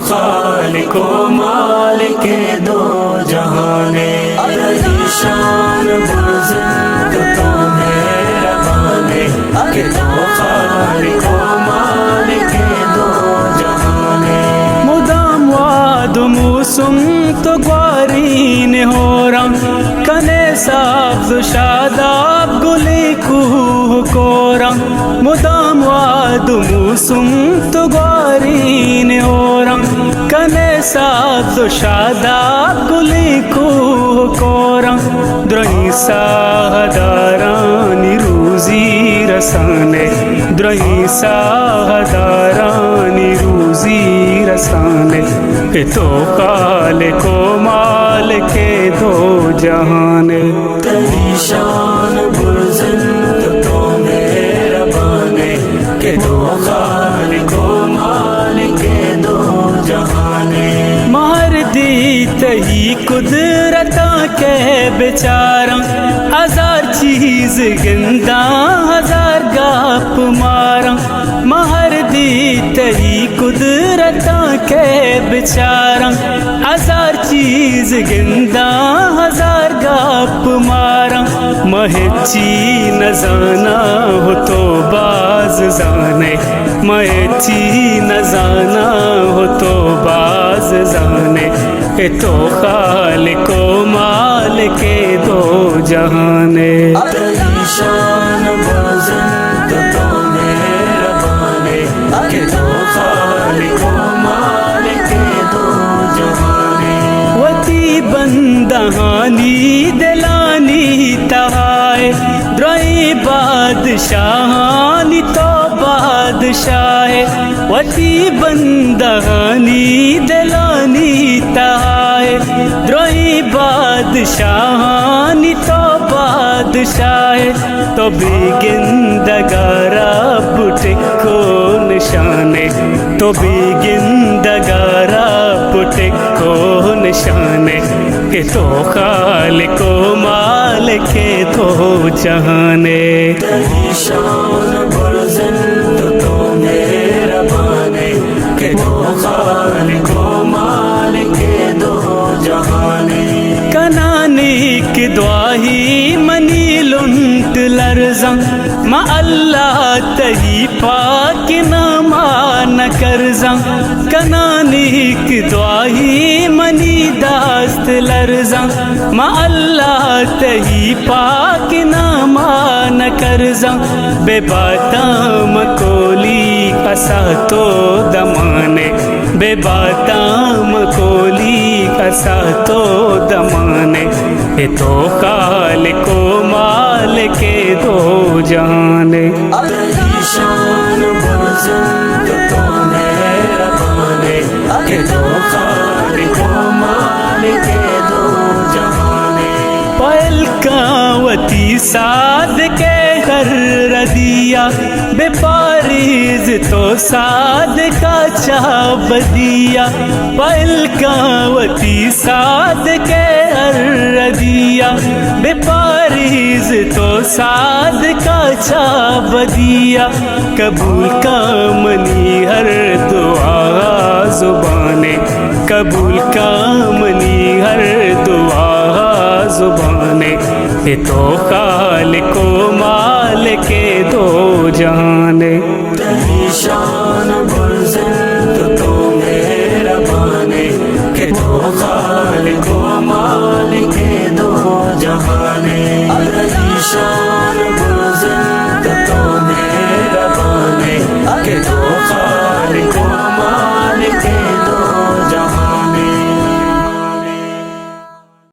خالق و مالک دو جہانے تیری شان بزرگ تو مہربانے کہ تو خالق و مالک دو جہانے مدام واد موسم تو گوارین ہو رنگ کنے سبز و شاداب گلی کوہ کورم مدام واد موسم تو گوارین ہو رنگ کنے سبز و شاداب گلی کوہ کورم درہی ساہدارانی روزی رسانے درہی ساہدارانی روزی رسانے کہ تو خالق و مالک دو جہانے تیری شان بزرگ تو مہربانے کہ تو خالق و مالک دو جہانے مہر دی تہی قدرتاں کے بیچاراں ہزار چیز گنداں ہزار گاپ ماراں مہر دی تہی قدرتاں کے بیچاراں ہزار چیز گنداں ہزار گاپ ماراں مہچی نہ زانا ہو تو باز زانے مہچی نہ زانا ہو تو باز زانے کہ تو خالق و مالک دو جہانے تیری شان بزرگ تو مہربانے کہ تو خالق و مالک دو جہانے وتی بندہانی دلانی تہائے درئی بادشاہانی تو بادشاہ وتی بندہانی دلانی تہائے درئی بادشاہانی تو بادشاہ تو بھی گندگارا بٹکو نشانے تو بھی گندگارا بٹکو نشانے کہ تو خالق و مالک دو جہانے تیری شان بزرگ تو مہربانے کہ تو خالق و مالک دو جہانے کنانیک دعاہی منی لنٹ لرزاں ما اللہ تہی پاک نامان کرزاں کنانیک دعاہی منی داست لرزاں ما اللہ تہی پاک نامان کرزاں بے باتاں مکولی اسا تو دمانے بے باتاں مکولی اسا تو دمانے کہ تو خالق و مالک دو جہانے تیری شان بزرگ تو مہربانے کہ تو خالق و مالک دو جہانے پہل کاوتی ساد کے کر ردیا بے پاریز تو ساد کا چاب دیا پہل کاوتی ساد کے ردیا بے پاریز تو ساد کا چاب دیا قبول کا منی ہر دعا زبانے قبول کا منی ہر دعا زبانے کہ تو خالق و مالک دو جہانے تیری شان